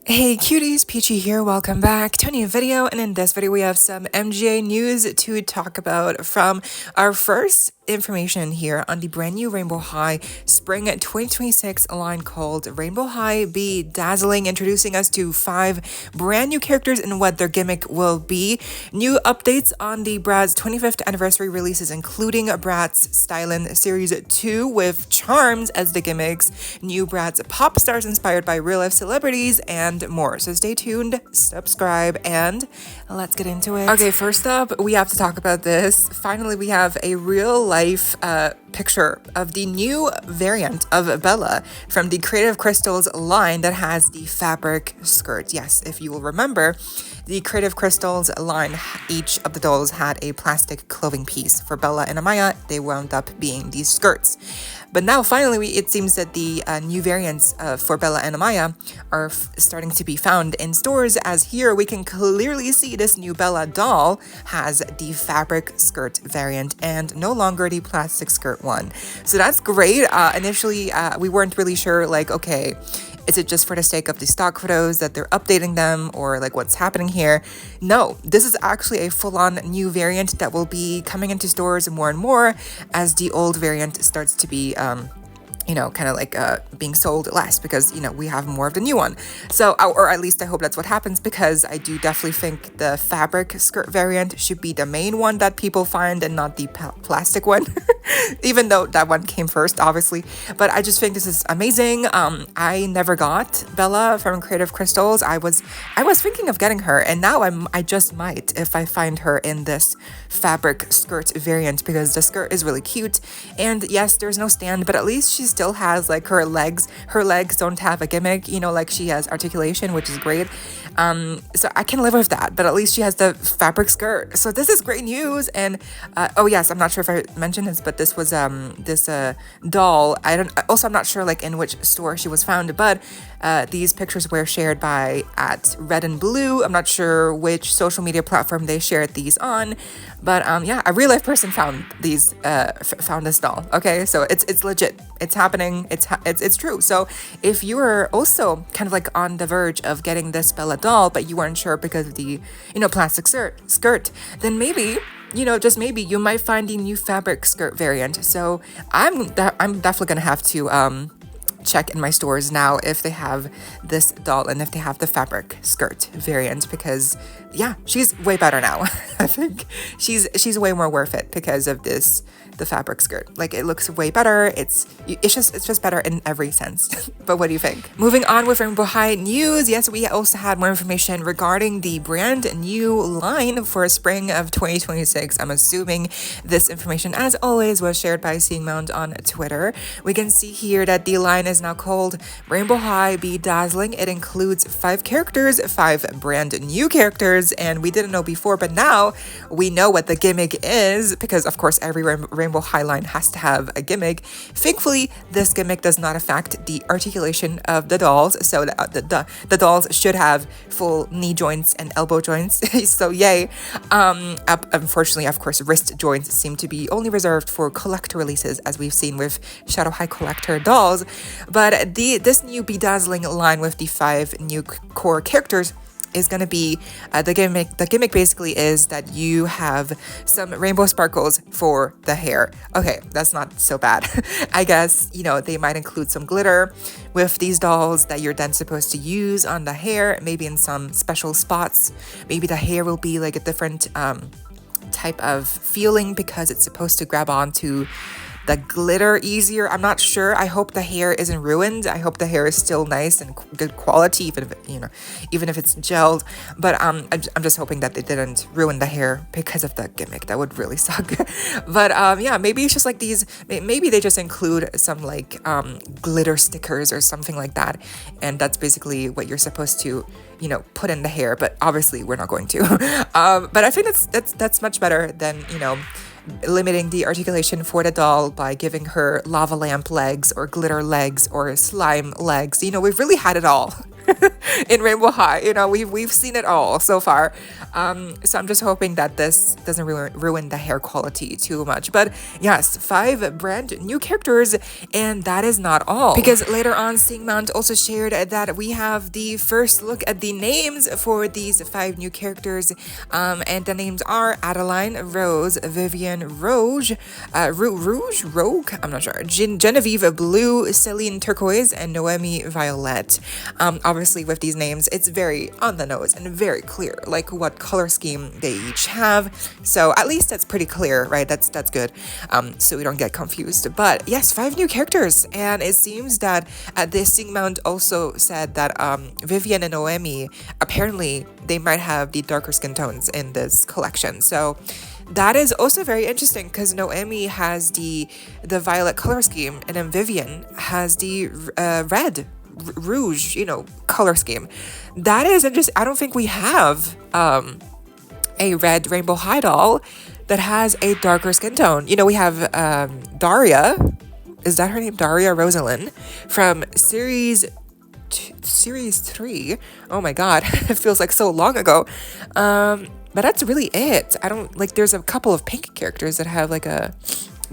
Hey cuties, PeachY here, welcome back to a new video, and in this video we have some MJ news to talk about from our first information here on the brand new Rainbow High Spring 2026 line called Rainbow High Be Dazzling, introducing us to 5 brand new characters and what their gimmick will be. New updates on the Bratz 25th anniversary releases, including Bratz Stylin Series 2 with charms as the gimmicks, new Bratz Pop Starz inspired by real-life celebrities, and more. So stay tuned, subscribe, and let's get into it. Okay, first up, we have to talk about this. Finally, we have a real-life picture of the new variant of Bella from the Creative Crystals line that has the fabric skirt. Yes, if you will remember, the Creative Crystals line, each of the dolls had a plastic clothing piece. For Bella and Amaya, they wound up being these skirts. But now, finally, it seems that the new variants for Bella and Amaya are starting to be found in stores, as here we can clearly see this new Bella doll has the fabric skirt variant and no longer the plastic skirt one. So that's great. Initially, we weren't really sure, like, okay, is it just for the sake of the stock photos that they're updating them, or like what's happening here? No, this is actually a full-on new variant that will be coming into stores more and more as the old variant starts to be kind of like being sold less, because we have more of the new one. So, or at least I hope that's what happens, because I do definitely think the fabric skirt variant should be the main one that people find and not the plastic one. Even though that one came first, obviously. But I just think this is amazing. I never got Bella from Creative Crystals. I was thinking of getting her, and now I just might if I find her in this fabric skirt variant, because the skirt is really cute. And yes, there's no stand, but at least she still has like her legs. Her legs don't have a gimmick, like she has articulation, which is great. So I can live with that, but at least she has the fabric skirt. So this is great news. And oh yes, I'm not sure if I mentioned this, but this was this doll. I'm not sure like in which store she was found, but these pictures were shared by at Red and Blue. I'm not sure which social media platform they shared these on, but yeah, a real life person found these found this doll. Okay, so it's legit. It's happening. It's true. So if you were also kind of like on the verge of getting this Bella doll, but you weren't sure because of the plastic skirt, then maybe just maybe you might find the new fabric skirt variant. So I'm definitely gonna have to check in my stores now if they have this doll and if they have the fabric skirt variant, because yeah, she's way better now. I think she's way more worth it because of the fabric skirt. Like, it looks way better. It's just better in every sense. But what do you think? Moving on with Rainbow High news, yes, we also had more information regarding the brand new line for spring of 2026. I'm assuming this information, as always, was shared by Seeing Mount on Twitter. We can see here that the line is now called Rainbow High Be Dazzling. It includes 5 characters, 5 brand new characters, and we didn't know before, but now we know what the gimmick is, because of course every Rainbow High line has to have a gimmick. Thankfully, this gimmick does not affect the articulation of the dolls, so the dolls should have full knee joints and elbow joints. So yay. Unfortunately, of course, wrist joints seem to be only reserved for collector releases, as we've seen with Shadow High collector dolls. But this new Bedazzling line with the 5 new core characters is going to be the gimmick. The gimmick basically is that you have some rainbow sparkles for the hair. Okay, that's not so bad. I guess, they might include some glitter with these dolls that you're then supposed to use on the hair, maybe in some special spots. Maybe the hair will be like a different type of feeling because it's supposed to grab onto the glitter easier. I'm not sure. I hope the hair isn't ruined. I hope the hair is still nice and good quality, even if it's gelled. But I'm just hoping that they didn't ruin the hair because of the gimmick. That would really suck. But yeah, maybe it's just like these. Maybe they just include some like glitter stickers or something like that, and that's basically what you're supposed to put in the hair. But obviously, we're not going to. But I think that's much better than limiting the articulation for the doll by giving her lava lamp legs or glitter legs or slime legs. We've really had it all. in Rainbow High. You know, we've seen it all so far. So I'm just hoping that this doesn't ruin the hair quality too much. But yes, 5 brand new characters, and that is not all. Because later on, Singmount also shared that we have the first look at the names for these 5 new characters, and the names are Adeline, Rose, Vivian, Rogue, I'm not sure, Genevieve, Blue, Celine, Turquoise, and Noemi, Violet. Obviously, with these names, it's very on the nose and very clear, like what color scheme they each have. So at least that's pretty clear, right? That's good. So we don't get confused. But yes, 5 new characters, and it seems that this Singmount also said that Vivian and Noemi, apparently they might have the darker skin tones in this collection. So that is also very interesting because Noemi has the violet color scheme, and then Vivian has the red rouge, you know, color scheme. That is interesting. I don't think we have a red Rainbow High doll that has a darker skin tone. You know, we have Daria. Is that her name? Daria Rosalind from series 3. Oh my god, it feels like so long ago. But that's really it. I don't like, there's a couple of pink characters that have like a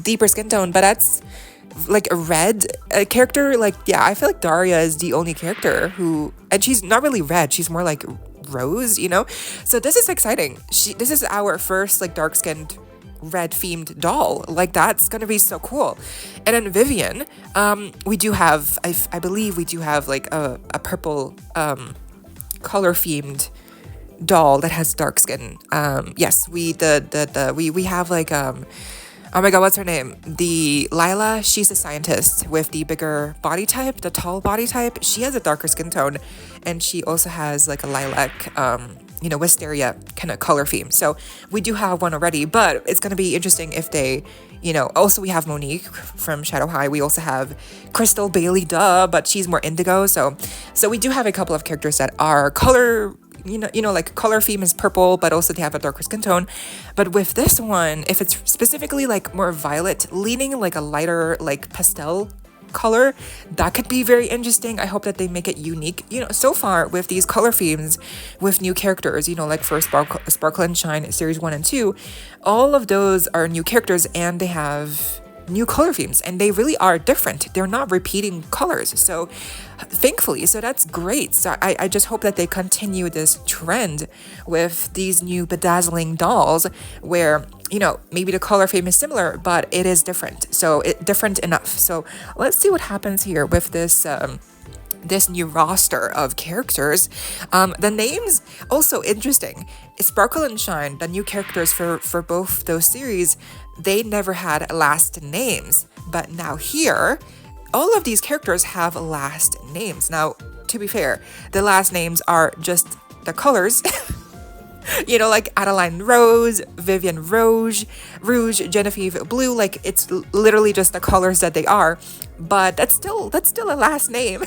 deeper skin tone, but that's like a red character. Like, yeah, I feel like Daria is the only character who, and she's not really red, she's more like rose, you know? So this is exciting. This is our first like dark skinned red themed doll. Like, that's gonna be so cool. And then Vivian, we do have, I believe we do have like a purple color themed doll that has dark skin. Yes, we have like oh my god, what's her name? The Lila, she's a scientist with the bigger body type, the tall body type. She has a darker skin tone, and she also has like a lilac, you know, wisteria kind of color theme. So we do have one already, but it's going to be interesting if they, you know, also we have Monique from Shadow High. We also have Crystal Bailey, but she's more indigo. So we do have a couple of characters that are color, you know, like color theme is purple, but also they have a darker skin tone. But with this one, if it's specifically like more violet leaning, like a lighter like pastel color, that could be very interesting. I hope that they make it unique. You know, so far with these color themes with new characters, you know, like for Sparkle and Shine series 1 and 2, all of those are new characters, and they have new color themes, and they really are different. They're not repeating colors, so thankfully, so that's great. So I just hope that they continue this trend with these new bedazzling dolls where, you know, maybe the color theme is similar, but it is different. So different enough. So let's see what happens here with this this new roster of characters. The names also interesting. Sparkle and Shine, the new characters for both those series, they never had last names, but now here all of these characters have last names. Now, to be fair, the last names are just the colors. You know, like Adeline Rose, Vivian Rouge, Genevieve Blue, like it's literally just the colors that they are, but that's still a last name.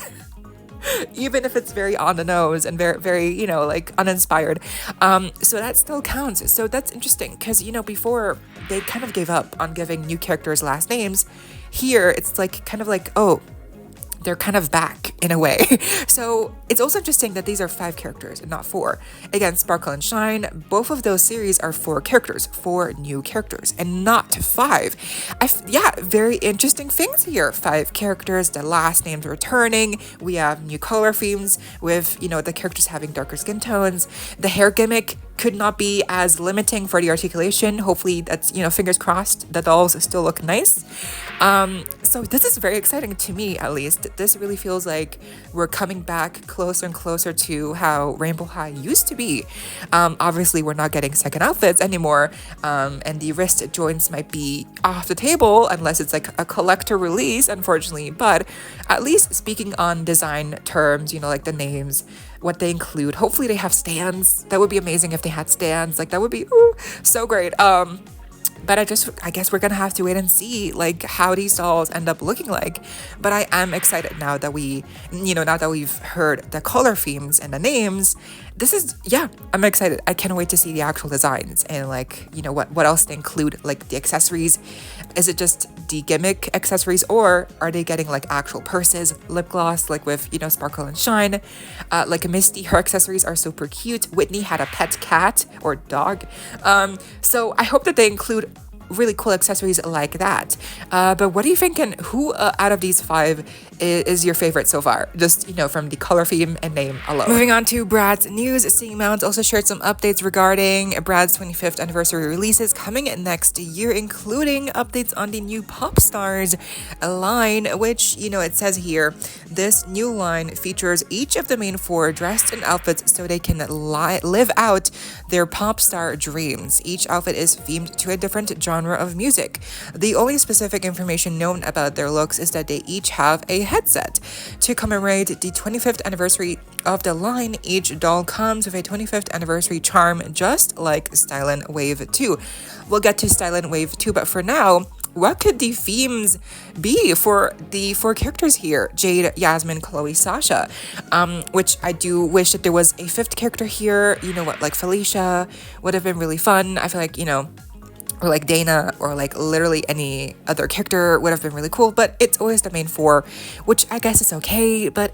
Even if it's very on the nose and very, very, you know, like uninspired. So that still counts. So that's interesting because, you know, before they kind of gave up on giving new characters last names. Here, it's like kind of like, oh, they're kind of back in a way. So it's also interesting that these are 5 characters and not 4. Again, Sparkle and Shine, both of those series are 4 characters, 4 new characters, and not 5. Yeah, very interesting things here. 5 characters, the last names returning. We have new color themes with, you know, the characters having darker skin tones. The hair gimmick could not be as limiting for the articulation. Hopefully that's, you know, fingers crossed, the dolls still look nice. So this is very exciting to me, at least. This really feels like we're coming back closer and closer to how Rainbow High used to be. Obviously, we're not getting second outfits anymore, and the wrist joints might be off the table unless it's like a collector release, unfortunately. But at least speaking on design terms, you know, like the names, what they include. Hopefully they have stands. That would be amazing if they had stands. Like that would be so great. But I guess we're gonna have to wait and see like how these dolls end up looking like. But I am excited now that now that we've heard the color themes and the names. I'm excited. I can't wait to see the actual designs and like, what else they include, like the accessories. Is it just the gimmick accessories, or are they getting like actual purses, lip gloss, like with, sparkle and shine? Like Misty, her accessories are super cute. Whitney had a pet cat or dog. So I hope that they include really cool accessories like that. But what are you thinking? Who out of these 5 is your favorite so far? Just, from the color theme and name alone. Moving on to Bratz news, Mount also shared some updates regarding Bratz 25th anniversary releases coming next year, including updates on the new Pop Starz line, which, it says here, this new line features each of the main 4 dressed in outfits so they can live out their pop star dreams. Each outfit is themed to a different genre of music. The only specific information known about their looks is that they each have a headset. To commemorate the 25th anniversary of the line, each doll comes with a 25th anniversary charm, just like Stylin Wave 2. We'll get to Stylin Wave 2, but for now, what could the themes be for the 4 characters here? Jade, Yasmin, Chloe, Sasha. Which I do wish that there was a 5th character here. Like Felicia would have been really fun. I feel like, or like Dana, or like literally any other character would have been really cool, but it's always the main 4, which I guess is okay, but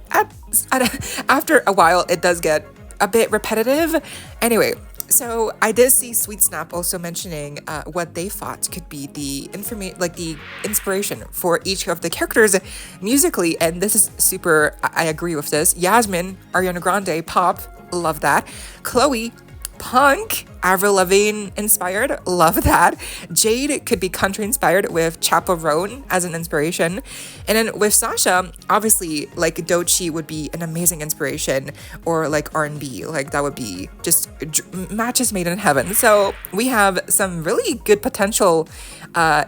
after a while it does get a bit repetitive. Anyway, so I did see Sweet Snap also mentioning what they thought could be the inspiration for each of the characters musically, and this is super, I agree with this. Yasmin, Ariana Grande, pop, love that. Chloe, punk, Avril Lavigne inspired, love that. Jade could be country inspired with Chappell Roan as an inspiration. And then with Sasha, obviously like Doechii would be an amazing inspiration, or like R&B, like that would be just matches made in heaven. So we have some really good potential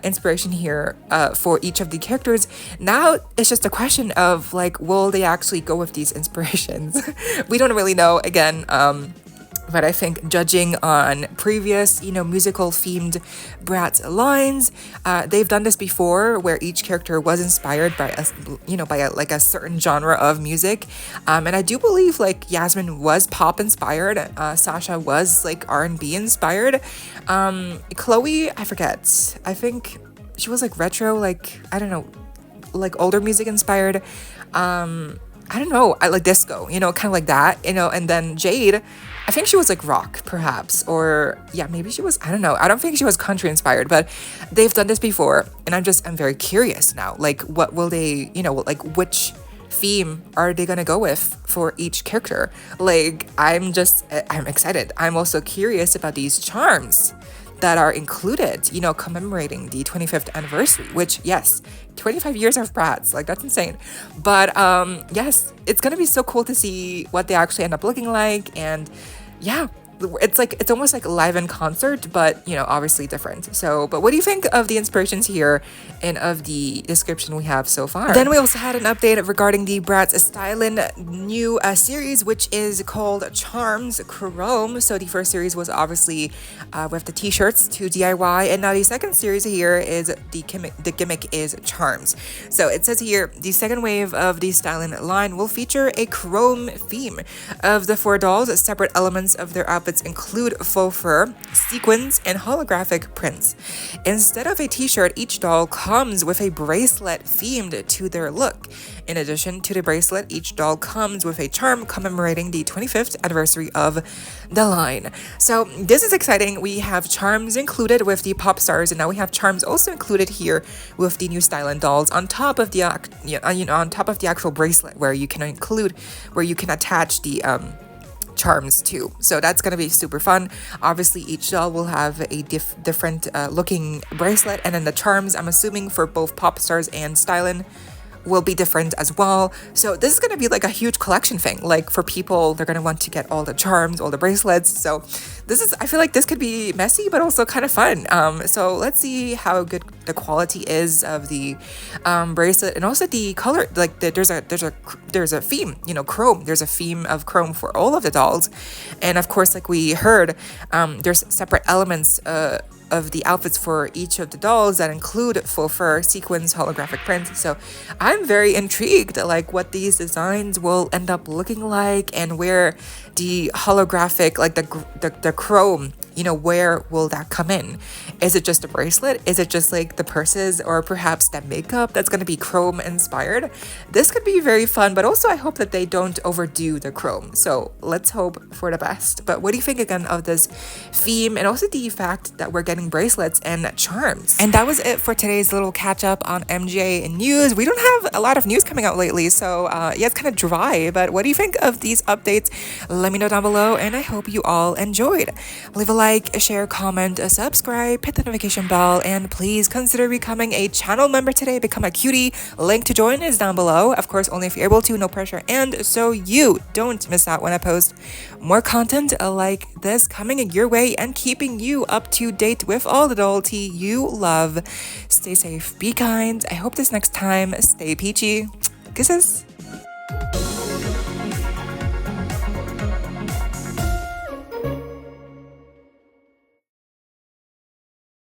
inspiration here for each of the characters. Now it's just a question of like, will they actually go with these inspirations? We don't really know, again. But I think judging on previous, musical themed Bratz lines, they've done this before where each character was inspired by a certain genre of music. And I do believe like Yasmin was pop inspired. Sasha was like R&B inspired. Chloe, I forget. I think she was like retro, like, I don't know, like older music inspired. I don't know, I like disco, kind of like that, and then Jade, I think she was like rock, perhaps, or yeah, maybe she was, I don't know. I don't think she was country inspired, but they've done this before, and I'm very curious now, like what will they, like which theme are they gonna go with for each character? Like, I'm excited. I'm also curious about these charms that are included, commemorating the 25th anniversary, which, yes, 25 years of Bratz, like that's insane. But yes, it's gonna be so cool to see what they actually end up looking like. And yeah, it's almost like live in concert, but obviously different. So, but what do you think of the inspirations here and of the description we have so far? Then we also had an update regarding the Bratz Stylin new series, which is called Charms Chrome. So the first series was obviously with the t-shirts to DIY, and now the second series here is the gimmick is Charms. So it says here, the second wave of the Stylin line will feature a chrome theme. Of the 4 dolls, separate elements of their outfits include faux fur, sequins, and holographic prints. Instead of a t-shirt, each doll comes with a bracelet themed to their look. In addition to the bracelet, each doll comes with a charm commemorating the 25th anniversary of the line. So this is exciting. We have charms included with the Pop Stars, and now we have charms also included here with the new Stylin dolls on top of the on top of the actual bracelet, where you can attach the charms too. So that's gonna be super fun. Obviously, each doll will have a different looking bracelet, and then the charms, I'm assuming for both Pop Stars and Stylin, will be different as well. So this is going to be like a huge collection thing. Like for people, they're going to want to get all the charms, all the bracelets. So I feel like this could be messy, but also kind of fun. So let's see how good the quality is of the bracelet, and also the color. Like there's a theme, chrome. There's a theme of chrome for all of the dolls. And of course, like we heard, there's separate elements of the outfits for each of the dolls that include faux fur, sequins, holographic prints. So I'm very intrigued like what these designs will end up looking like, and where the holographic, like the chrome, you know, where will that come in? Is it just a bracelet? Is it just like the purses, or perhaps that makeup that's going to be chrome inspired? This could be very fun, but also I hope that they don't overdo the chrome. So let's hope for the best. But what do you think again of this theme, and also the fact that we're getting bracelets and charms? And that was it for today's little catch up on MJ news. We don't have a lot of news coming out lately, so yeah, it's kind of dry. But what do you think of these updates? Let me know down below, and I hope you all enjoyed. Leave a like, share, comment, subscribe, hit the notification bell, and please consider becoming a channel member today. Become a cutie. Link to join is down below. Of course, only if you're able to, no pressure, and so you don't miss out when I post more content like this coming your way and keeping you up to date with all the doll tea you love. Stay safe, be kind. I hope this next time, stay peachy. Kisses.